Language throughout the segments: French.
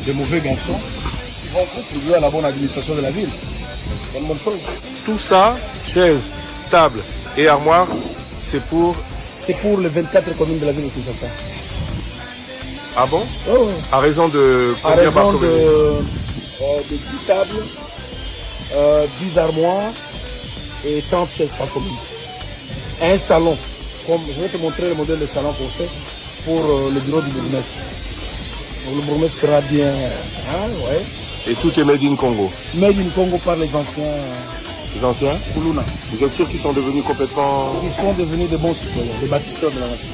Des mauvais garçons qui vont contribuer à la bonne administration de la ville. C'est une bonne chose. Tout ça, chaises, tables et armoires, c'est pour... C'est pour les 24 communes de la ville de Kinshasa. Ah bon? Oh. À raison de... À raison de 10 tables, 10 armoires et 30 chaises par commune. Un salon. Comme je vais te montrer le modèle de salon qu'on fait pour le bureau du bourgmestre. Le bourgmestre sera bien. Hein, ouais. Et tout est made in Congo? Made in Congo par les anciens. Les anciens? Kuluna. Vous êtes sûr qu'ils sont devenus complètement... Ils sont devenus des bons citoyens, des bâtisseurs de la nation.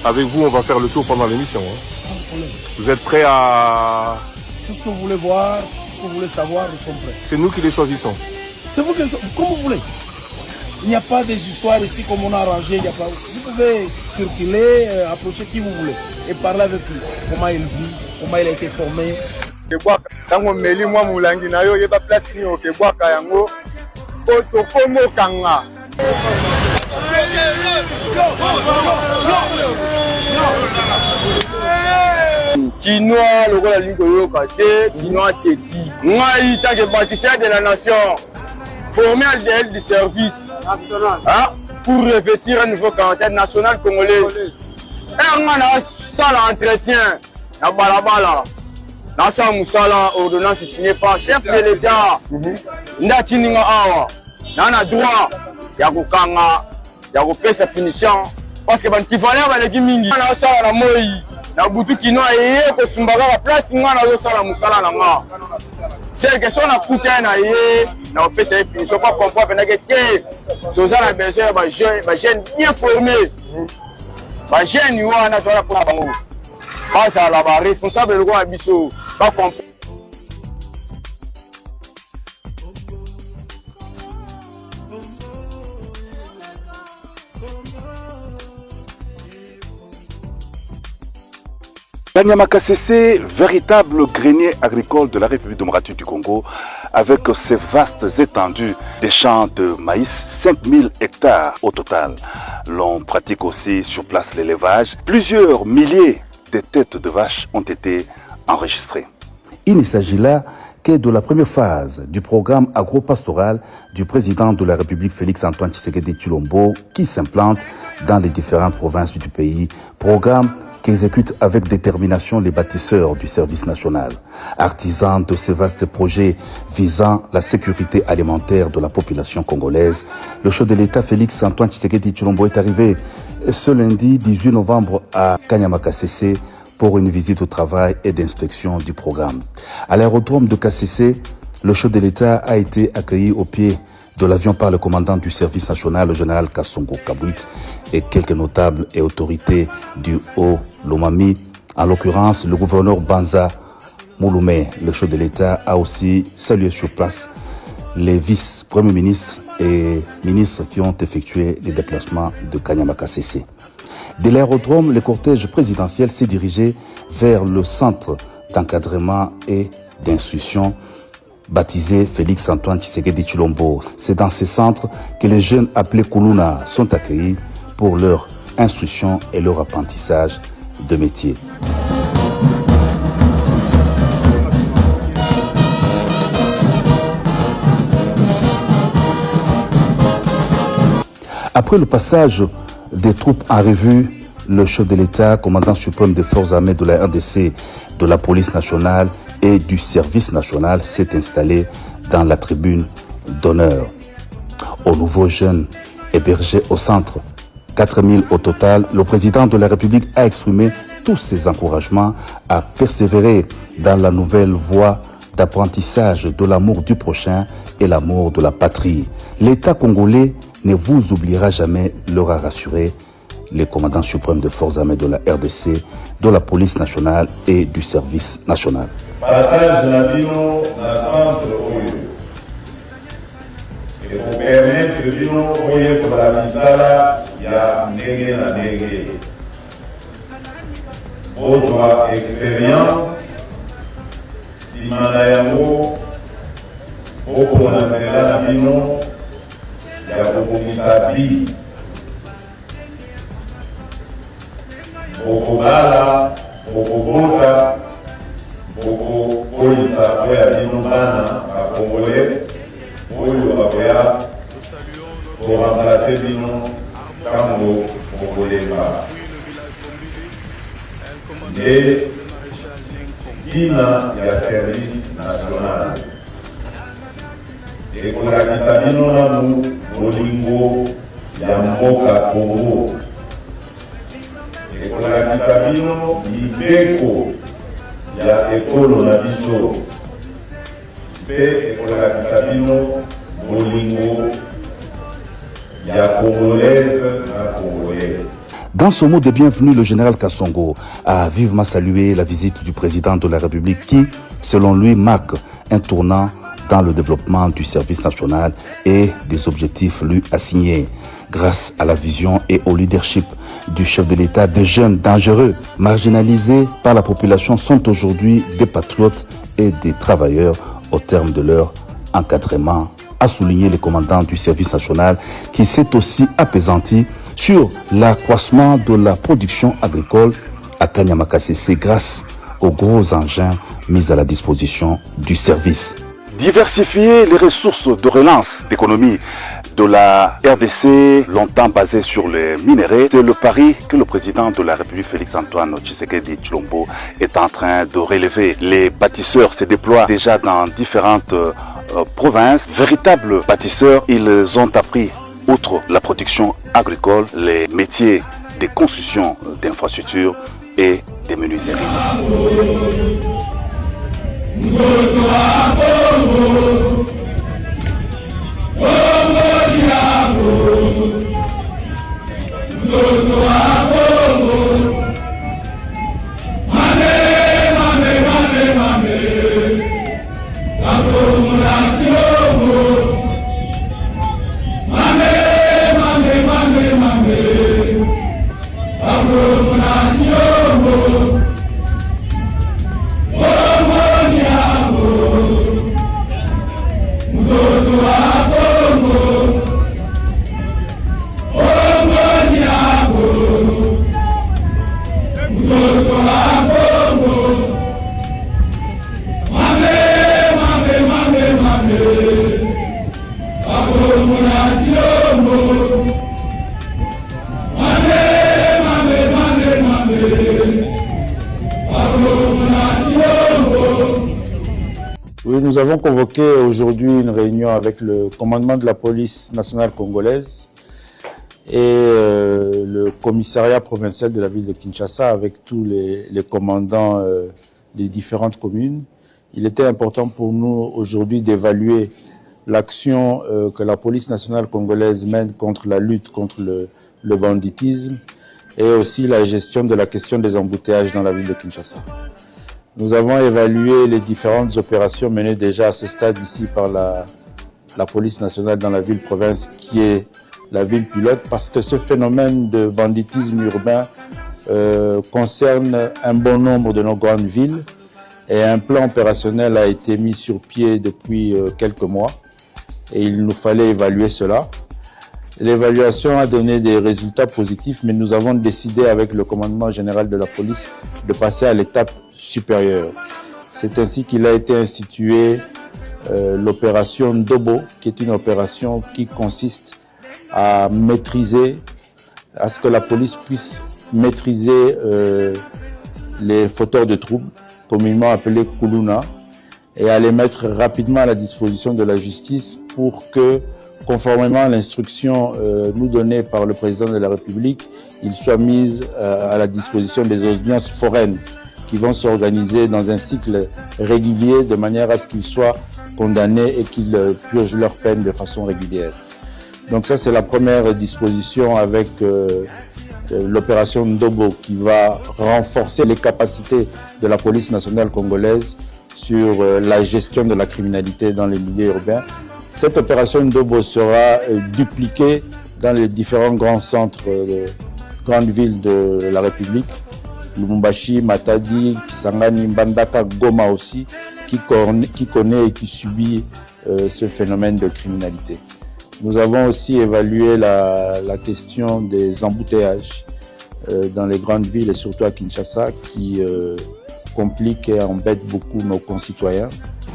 Avec vous, on va faire le tour pendant l'émission. Hein. Vous êtes prêts à... Tout ce que vous voulez voir, tout ce que vous voulez savoir, nous sommes prêts. C'est nous qui les choisissons. C'est vous qui les choisissez, comme vous voulez. Il n'y a pas des histoires ici comme on a arrangé. Il y a pas... Vous pouvez circuler, approcher qui vous voulez et parler avec lui. Comment il vit, comment il a été formé. Tango meli mwa mulangi na yo yeba place ni okebwaka yango ko komo kanga Kinois lokola lingo yoka te Kinois teti ngai tanke bâtisseur de la nation formé à l'idéal du service national pour revêtir un nouveau caractère national congolais et on a ça l'entretien na balabala. Dans sa musala ordonnance signée par chef de l'État. Ndatininga awa. Nana droit ya kokanga ya kopesa punition parce que ban kivaleur ba leki mingi. Na sala na moi na butu kino ayé ko sumbaka la place nga na zo sala musala na nga. C'est que son a coûté na yé na kopesa punition pas comprendre pendant que tous a besoin ba jeune bien formé. Ba jeune wana to la pour bango. Pas à la responsable de quoi biso pas comprendre. Kanyama Kasese, véritable grenier agricole de la République démocratique du Congo, avec ses vastes étendues des champs de maïs, 5000 hectares au total. L'on pratique aussi sur place l'élevage. Plusieurs milliers de têtes de vaches ont été enregistrées. Il ne s'agit là que de la première phase du programme agro-pastoral du président de la République Félix-Antoine Tshisekedi Tshilombo qui s'implante dans les différentes provinces du pays, programme qu'exécutent avec détermination les bâtisseurs du service national. Artisans de ces vastes projets visant la sécurité alimentaire de la population congolaise, le chef de l'État Félix-Antoine Tshisekedi Tshilombo est arrivé ce lundi 18 novembre à Kanyama Kasese pour une visite au travail et d'inspection du programme. À l'aérodrome de Kasese, le chef de l'État a été accueilli au pied de l'avion par le commandant du service national, le général Kassongo Kabwit, et quelques notables et autorités du Haut-Lomami. En l'occurrence, le gouverneur Banza Mouloumé, le chef de l'État, a aussi salué sur place les vice-premiers ministres et ministres qui ont effectué les déplacements de Kanyama Kasese. De l'aérodrome, le cortège présidentiel s'est dirigé vers le centre d'encadrement et d'instruction baptisé Félix-Antoine Tshisekedi Tshilombo. C'est dans ce centre que les jeunes appelés Kuluna sont accueillis pour leur instruction et leur apprentissage de métier. Après le passage des troupes en revue, le chef de l'État, commandant suprême des forces armées de la RDC, de la police nationale et du service national s'est installé dans la tribune d'honneur. Aux nouveaux jeunes hébergés au centre, 4000 au total, le président de la République a exprimé tous ses encouragements à persévérer dans la nouvelle voie d'apprentissage de l'amour du prochain et l'amour de la patrie. L'État congolais ne vous oubliera jamais, leur a rassuré les commandants suprêmes des forces armées de la RDC, de la police nationale et du service national. Passage de la Bino, la centre, et permettre bino oyekola misala ya ndenge na ndenge bozwa expérience nsima na yango bokona nzela na bino ya kobongisa bi bokobala bokobota bokokolisa oyo ya bino bana bakongole oyo bakoya koremplace bino ntango bokolemba nde ntina ya service national ekolakisa bino nanu bolingo ya mboka Congo ekolakisa bino mibeko ya ekolo na biso mpe ekolakisa bino bolingo ya congolaise na congolais. Dans son mot de bienvenue, le général Kassongo a vivement salué la visite du président de la République qui, selon lui, marque un tournant dans le développement du service national et des objectifs lui assignés. Grâce à la vision et au leadership du chef de l'État, des jeunes dangereux, marginalisés par la population, sont aujourd'hui des patriotes et des travailleurs au terme de leur encadrement, a souligné le commandant du service national qui s'est aussi apaisanti sur l'accroissement de la production agricole à Kanyamakasese grâce aux gros engins mis à la disposition du service. Diversifier les ressources de relance d'économie de la RDC, longtemps basée sur les minéraux, c'est le pari que le président de la République, Félix-Antoine Tshisekedi Tshilombo, est en train de relever. Les bâtisseurs se déploient déjà dans différentes provinces. Véritables bâtisseurs, ils ont appris, outre la production agricole, les métiers de construction d'infrastructures et des menuiseries. Oui, nous avons convoqué aujourd'hui une réunion avec le commandement de la police nationale congolaise et le commissariat provincial de la ville de Kinshasa avec tous les commandants des différentes communes. Il était important pour nous aujourd'hui d'évaluer l'action que la police nationale congolaise mène contre la lutte contre le banditisme et aussi la gestion de la question des embouteillages dans la ville de Kinshasa. Nous avons évalué les différentes opérations menées déjà à ce stade ici par la police nationale dans la ville-province qui est la ville pilote parce que ce phénomène de banditisme urbain concerne un bon nombre de nos grandes villes et un plan opérationnel a été mis sur pied depuis quelques mois et il nous fallait évaluer cela. L'évaluation a donné des résultats positifs, mais nous avons décidé avec le commandement général de la police de passer à l'étape supérieure. C'est ainsi qu'il a été institué l'opération Ndobo, qui est une opération qui consiste à maîtriser, à ce que la police puisse maîtriser les fauteurs de troubles, communément appelés Kuluna, et à les mettre rapidement à la disposition de la justice pour que, conformément à l'instruction nous donnée par le président de la République, ils soient mis à la disposition des audiences foraines qui vont s'organiser dans un cycle régulier de manière à ce qu'ils soient condamnés et qu'ils purgent leur peine de façon régulière. Donc ça, c'est la première disposition avec l'opération Ndobo qui va renforcer les capacités de la police nationale congolaise sur la gestion de la criminalité dans les milieux urbains Cette opération Ndobo sera dupliquée dans les différents grands centres de grandes villes de la République. Lubumbashi, Matadi, Kisangani, Mbandaka, Goma aussi, qui connaît et qui subit ce phénomène de criminalité. Nous avons aussi évalué la question des embouteillages dans les grandes villes et surtout à Kinshasa qui compliquent et embêtent beaucoup nos concitoyens,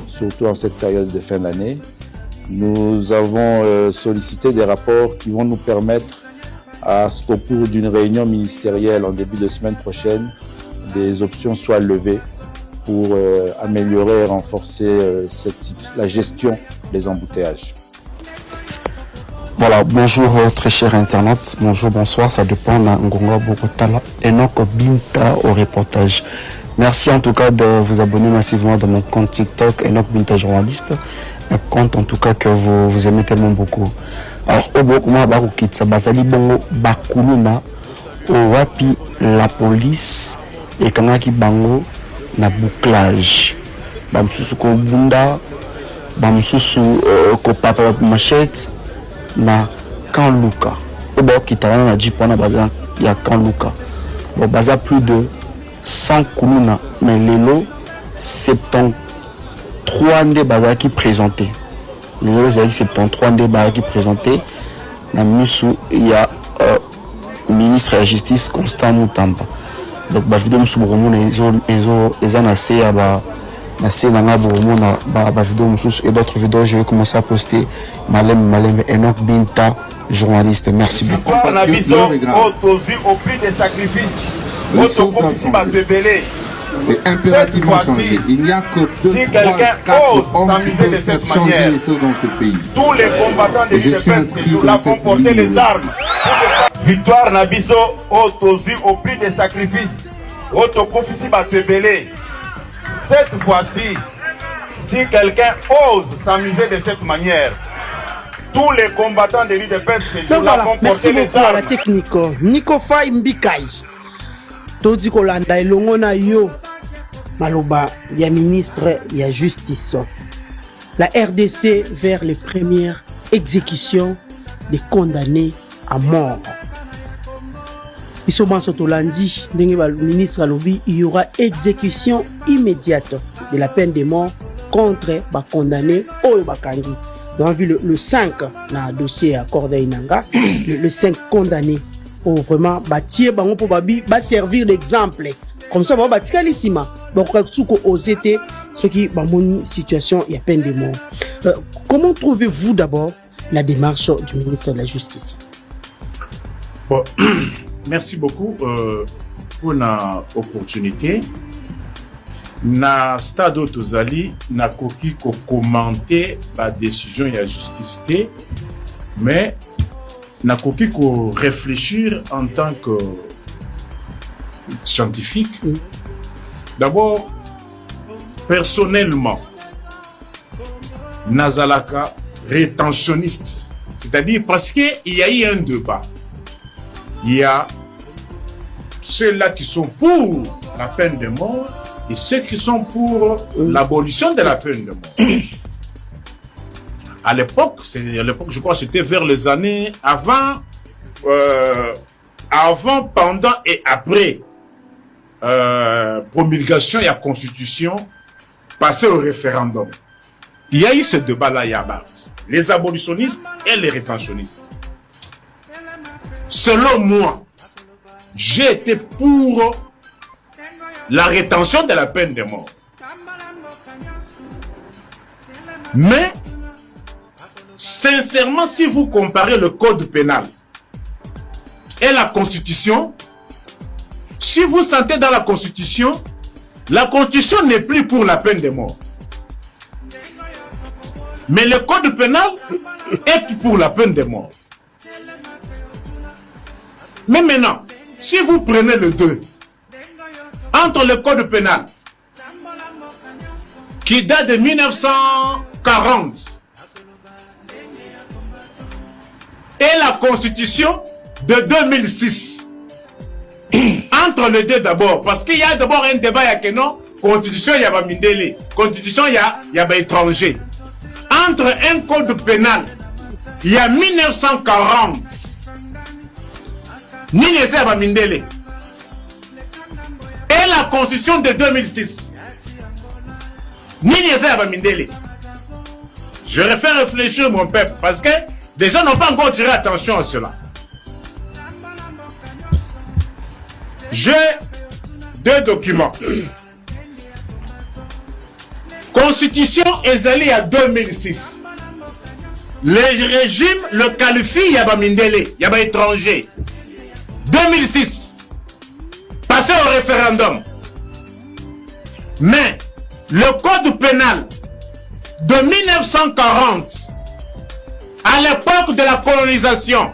surtout en cette période de fin d'année. Nous avons sollicité des rapports qui vont nous permettre à ce qu'au cours d'une réunion ministérielle en début de semaine prochaine, des options soient levées pour améliorer et renforcer la gestion des embouteillages. Voilà, bonjour très chers internautes, bonjour, bonsoir, ça dépend de Ngonga Bokotala et Noko Binta au reportage. Merci en tout cas de vous abonner massivement dans mon compte TikTok Enoch Binta journaliste, un compte en tout cas que vous aimez tellement beaucoup. Alors, au Bokuma Bakukitsa, Basali Bongo Bakuluna, au Wapi la police et Kanaki Bango na bouclage. Bamsusu ko bunda, bamsusu ko papa machette na Kanluka. Au Bokitana na Jipana Baza ya Kanluka. Bon, Baza plus de 100 kuluna, mais l'élo 73 ndé Baza qui présenté. L'élo 73 ndé Baza qui présenté. Na Musu, il y a ministre de la Justice Constant Moutamba. Donc, la vidéo et d'autres vidéos, je vais commencer à poster Malem Enoch Binta, journaliste. Merci beaucoup. Au prix des sacrifices, c'est impérativement changé. Il n'y a que 2, 3, 4 hommes qui peuvent faire changer les choses dans ce pays. Tous les combattants de l'UDPS vont porter les armes. Victoire Nabiso, au prix des sacrifices. Cette fois-ci, si quelqu'un ose s'amuser de cette manière, tous les combattants de l'UDPS vont porter les armes. Merci beaucoup à la technique. Nico Fay Mbikai. Todi Kolanda Elongona Yo. Maloba, il y a ministre, il y a justice. La RDC vers les premières exécutions des condamnés à mort. Isoban Sotolandi, ministre Alobi, il y aura exécution immédiate de la peine de mort contre les condamnés au Bakangi. Nous avons vu le 5 dans le dossier à Corday Nanga, le 5 condamnés. Oh, vraiment, bâtir, pour servir d'exemple. Comme ça, on va bâtir l'issima. Donc, ce qui est une situation, il y a peine de mort. Comment trouvez-vous d'abord la démarche du ministre de la Justice? Bon, merci beaucoup pour l'opportunité. Na stade Tozali, na koki ko commenter la décision de la justice, mais na koki ko réfléchir en tant que scientifique. D'abord, personnellement, Nazalaka rétentionniste, c'est-à-dire parce qu'il y a eu un débat. Il y a ceux-là qui sont pour la peine de mort et ceux qui sont pour l'abolition de la peine de mort. À l'époque, je crois que c'était vers les années avant, pendant et après promulgation et la constitution, passée au référendum. Il y a eu ce débat-là, les abolitionnistes et les rétentionnistes. Selon moi, j'ai été pour la rétention de la peine de mort. Mais, sincèrement, si vous comparez le code pénal et la constitution, si vous sentez dans la constitution n'est plus pour la peine de mort. Mais le code pénal est pour la peine de mort. Mais maintenant, si vous prenez le 2, entre le code pénal, qui date de 1940, et la constitution de 2006, entre les deux d'abord, parce qu'il y a d'abord un débat, il y a que non, constitution, il y a Mindele, constitution, il y a étranger. entre un code pénal, il y a 1940, Nini Ezeba Mindele, et la constitution de 2006, Nini Ezeba Mindele. Je refais réfléchir mon peuple parce que les gens n'ont pas encore tiré attention à cela. J'ai 2 documents. Constitution Ezali à 2006. Le régime le qualifie Yaba Mindele, Yaba étranger. 2006. Passé au référendum. Mais le code pénal de 1940, à l'époque de la colonisation,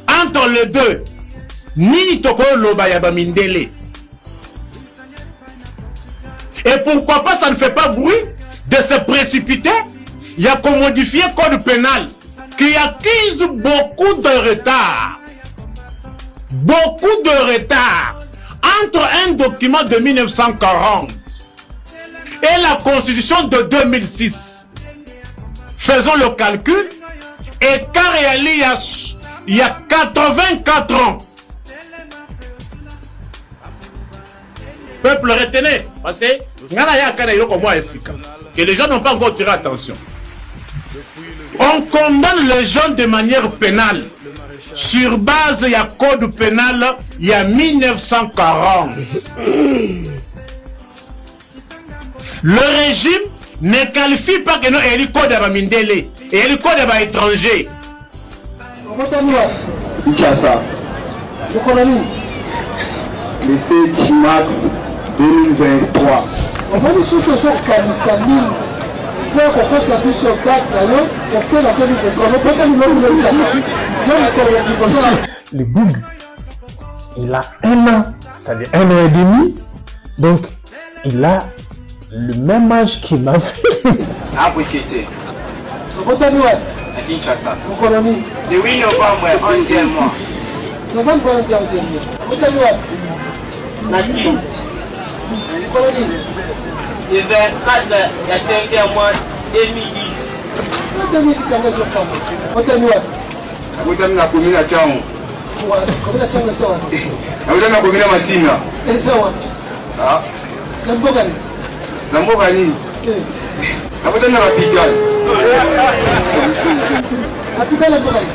entre les deux, Nini Toko Loba Yaba Mindele. Et pourquoi pas, ça ne fait pas bruit de se précipiter. Il y a qu'à modifier le code pénal qui accuse beaucoup de retard. Beaucoup de retard entre un document de 1940 et la constitution de 2006. Faisons le calcul. Et car il y a 84 ans. Peuple, retenez. Parce que les gens n'ont pas encore tiré attention. On condamne les gens de manière pénale. Sur base, il y a code pénal, il y a 1940. Le régime ne qualifie pas que nous ayons le code de Mindele et le code de étranger. Le 7 mars 2023. On va nous souhaiter sur Kalisami. Le Boug, il a 1 an, c'est-à-dire 1 an et demi, donc il a le même âge qu'il m'a fait. Ah, oui, Kété. À Kinshasa. Le 8 novembre, 11e mois. Novembre, 11e mois. Naki. Le 24, il y a 5e mois 2010. 2010, ça va se calmer. Abutami na komina changu. Komina changu ni sawa. Abutami na komina Masina. Ni sawa. Ah. Na mboga ni? Na mboga ni? Abutami na Mapigani. Mapigani mboga ni?